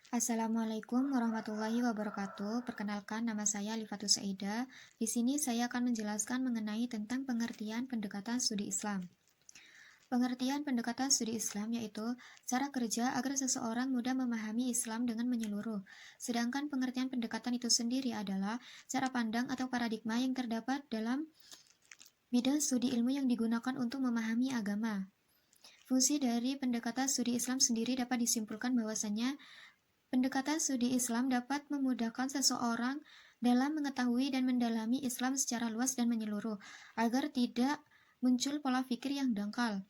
Assalamualaikum warahmatullahi wabarakatuh. Perkenalkan, nama saya Lifatus Saida. Di sini saya akan menjelaskan mengenai tentang pengertian pendekatan studi Islam. Pengertian pendekatan studi Islam yaitu cara kerja agar seseorang mudah memahami Islam dengan menyeluruh. Sedangkan pengertian pendekatan itu sendiri adalah cara pandang atau paradigma yang terdapat dalam bidang studi ilmu yang digunakan untuk memahami agama. Fungsi dari pendekatan studi Islam sendiri dapat disimpulkan bahwasanya pendekatan studi Islam dapat memudahkan seseorang dalam mengetahui dan mendalami Islam secara luas dan menyeluruh, agar tidak muncul pola pikir yang dangkal.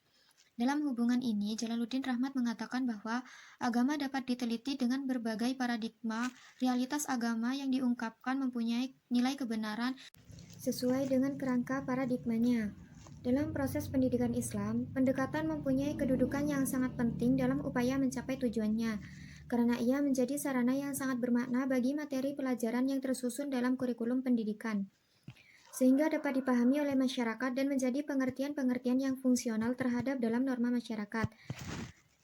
Dalam hubungan ini, Jalaluddin Rahmat mengatakan bahwa agama dapat diteliti dengan berbagai paradigma. Realitas agama yang diungkapkan mempunyai nilai kebenaran sesuai dengan kerangka paradigmanya. Dalam proses pendidikan Islam, pendekatan mempunyai kedudukan yang sangat penting dalam upaya mencapai tujuannya, karena ia menjadi sarana yang sangat bermakna bagi materi pelajaran yang tersusun dalam kurikulum pendidikan, sehingga dapat dipahami oleh masyarakat dan menjadi pengertian-pengertian yang fungsional terhadap dalam norma masyarakat.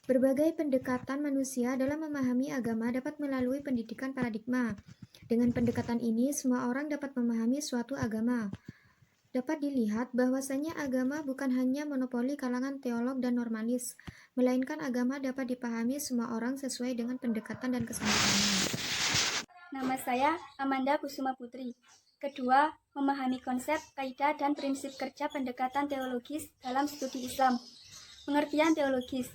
Berbagai pendekatan manusia dalam memahami agama dapat melalui pendidikan paradigma. Dengan pendekatan ini, semua orang dapat memahami suatu agama. Dapat dilihat bahwasanya agama bukan hanya monopoli kalangan teolog dan normalis, melainkan agama dapat dipahami semua orang sesuai dengan pendekatan dan kesanggupannya. Nama saya Amanda Kusuma Putri. Kedua, memahami konsep, kaidah, dan prinsip kerja pendekatan teologis dalam studi Islam. Pengertian teologis.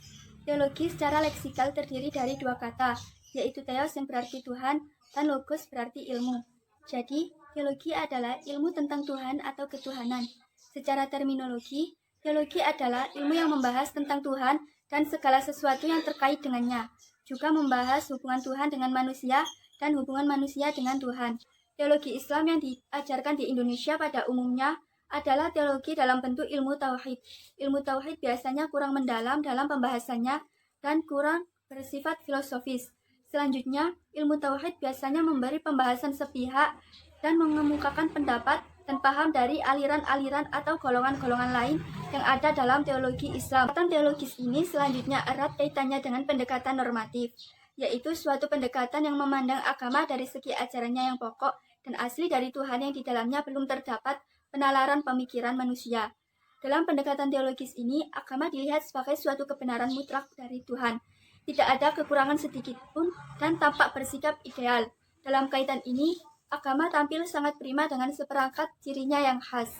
Teologi secara leksikal terdiri dari dua kata, yaitu theos yang berarti Tuhan dan logos berarti ilmu. Jadi, teologi adalah ilmu tentang Tuhan atau ketuhanan. Secara terminologi, teologi adalah ilmu yang membahas tentang Tuhan dan segala sesuatu yang terkait dengannya. Juga membahas hubungan Tuhan dengan manusia dan hubungan manusia dengan Tuhan. Teologi Islam yang diajarkan di Indonesia pada umumnya adalah teologi dalam bentuk ilmu tauhid. Ilmu tauhid biasanya kurang mendalam dalam pembahasannya dan kurang bersifat filosofis. Selanjutnya, ilmu tauhid biasanya memberi pembahasan sepihak dan mengemukakan pendapat dan paham dari aliran-aliran atau golongan-golongan lain yang ada dalam teologi Islam. Pendekatan teologis ini selanjutnya erat kaitannya dengan pendekatan normatif, yaitu suatu pendekatan yang memandang agama dari segi ajarannya yang pokok dan asli dari Tuhan yang di dalamnya belum terdapat penalaran pemikiran manusia. Dalam pendekatan teologis ini, agama dilihat sebagai suatu kebenaran mutlak dari Tuhan. Tidak ada kekurangan sedikit pun dan tampak bersikap ideal. Dalam kaitan ini, agama tampil sangat prima dengan seperangkat cirinya yang khas.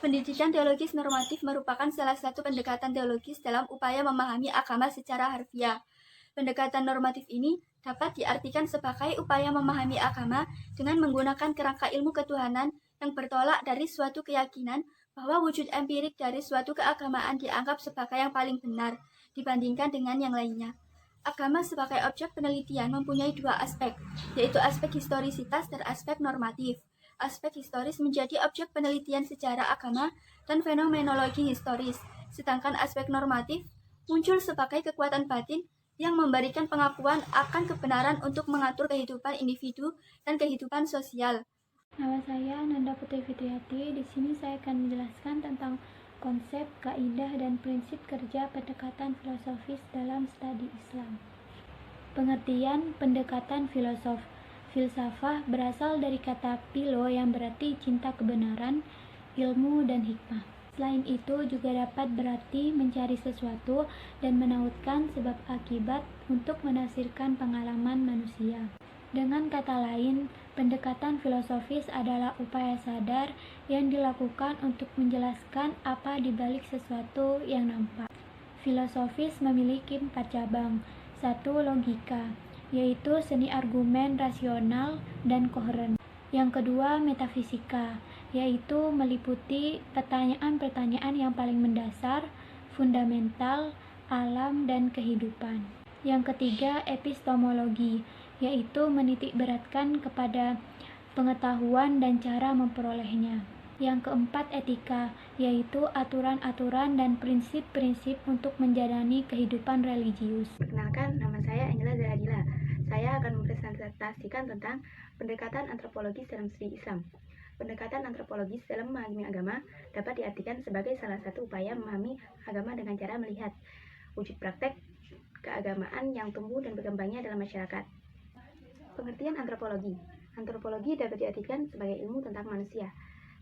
Pendidikan teologis normatif merupakan salah satu pendekatan teologis dalam upaya memahami agama secara harfiah. Pendekatan normatif ini dapat diartikan sebagai upaya memahami agama dengan menggunakan kerangka ilmu ketuhanan yang bertolak dari suatu keyakinan bahwa wujud empirik dari suatu keagamaan dianggap sebagai yang paling benar dibandingkan dengan yang lainnya. Agama sebagai objek penelitian mempunyai dua aspek, yaitu aspek historisitas dan aspek normatif. Aspek historis menjadi objek penelitian sejarah agama dan fenomenologi historis, sedangkan aspek normatif muncul sebagai kekuatan batin yang memberikan pengakuan akan kebenaran untuk mengatur kehidupan individu dan kehidupan sosial. Nama saya Nanda Putri Fitriati. Di sini saya akan menjelaskan tentang konsep, kaidah, dan prinsip kerja pendekatan filosofis dalam studi Islam. Pengertian pendekatan filosof. Filsafah berasal dari kata philo yang berarti cinta kebenaran, ilmu, dan hikmah. Selain itu juga dapat berarti mencari sesuatu dan menautkan sebab akibat untuk menafsirkan pengalaman manusia. Dengan kata lain, pendekatan filosofis adalah upaya sadar yang dilakukan untuk menjelaskan apa di balik sesuatu yang nampak. Filosofis memiliki 4 cabang. 1. Logika, yaitu seni argumen rasional dan koheren. Yang kedua, metafisika, yaitu meliputi pertanyaan-pertanyaan yang paling mendasar, fundamental, alam, dan kehidupan. Yang ketiga, epistemologi, yaitu menitik beratkan kepada pengetahuan dan cara memperolehnya. Yang keempat, etika, yaitu aturan-aturan dan prinsip-prinsip untuk menjalani kehidupan religius. Perkenalkan, nama saya Angela Zahadila. Saya akan mempresentasikan tentang pendekatan antropologis dalam studi Islam. Pendekatan antropologis dalam memahami agama dapat diartikan sebagai salah satu upaya memahami agama dengan cara melihat wujud praktek keagamaan yang tumbuh dan berkembangnya dalam masyarakat. Pengertian antropologi. Antropologi dapat diartikan sebagai ilmu tentang manusia.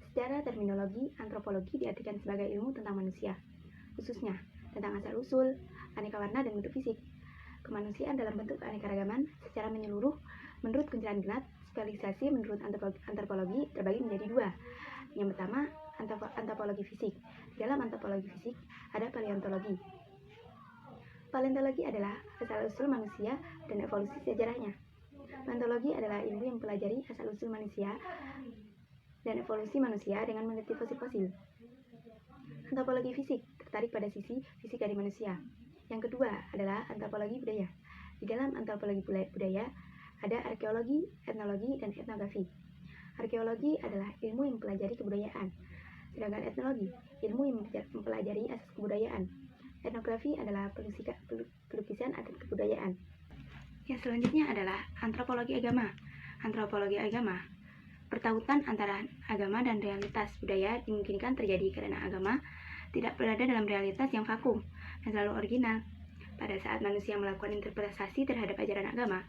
Secara terminologi, antropologi diartikan sebagai ilmu tentang manusia, khususnya tentang asal-usul, aneka warna dan bentuk fisik, kemanusiaan dalam bentuk keanekaragaman secara menyeluruh. Menurut Kunciran Genat, spesialisasi menurut antropologi terbagi menjadi dua. Yang pertama, antropologi fisik. Di dalam antropologi fisik ada paleontologi. Paleontologi adalah asal-usul manusia dan evolusi sejarahnya. Paleontologi adalah ilmu yang mempelajari asal-usul manusia dan evolusi manusia dengan meneliti fosil-fosil. Antropologi fisik tertarik pada sisi fisik dari manusia. Yang kedua adalah antropologi budaya. Di dalam antropologi budaya ada arkeologi, etnologi, dan etnografi. Arkeologi adalah ilmu yang mempelajari kebudayaan, sedangkan etnologi ilmu yang mempelajari asas kebudayaan. Etnografi adalah pelukisan adat kebudayaan. Yang selanjutnya adalah antropologi agama. Antropologi agama, pertautan antara agama dan realitas budaya dimungkinkan terjadi karena agama tidak berada dalam realitas yang vakum dan selalu original. Pada saat manusia melakukan interpretasi terhadap ajaran agama,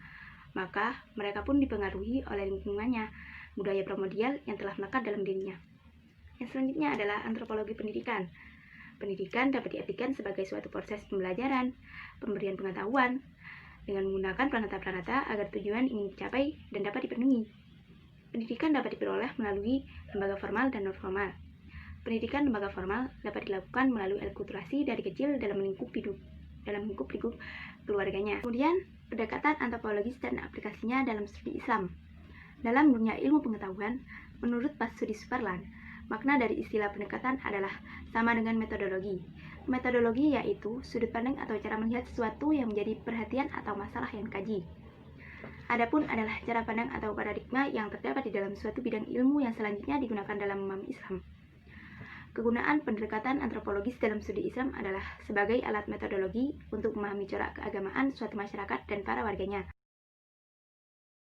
maka mereka pun dipengaruhi oleh lingkungannya, budaya primordial yang telah melekat dalam dirinya. Yang selanjutnya adalah antropologi pendidikan. Pendidikan dapat diartikan sebagai suatu proses pembelajaran, pemberian pengetahuan, dengan menggunakan pranata-pranata agar tujuan ingin dicapai dan dapat dipenuhi. Pendidikan dapat diperoleh melalui lembaga formal dan non-formal. Pendidikan lembaga formal dapat dilakukan melalui akulturasi dari kecil dalam lingkup hidup keluarganya. Kemudian, pendekatan antropologis dan aplikasinya dalam studi Islam. Dalam dunia ilmu pengetahuan, menurut Pak Sudi Suparlan, makna dari istilah pendekatan adalah sama dengan metodologi. Metodologi yaitu sudut pandang atau cara melihat sesuatu yang menjadi perhatian atau masalah yang dikaji. Adapun adalah cara pandang atau paradigma yang terdapat di dalam suatu bidang ilmu yang selanjutnya digunakan dalam memahami Islam. Kegunaan pendekatan antropologis dalam studi Islam adalah sebagai alat metodologi untuk memahami corak keagamaan suatu masyarakat dan para warganya.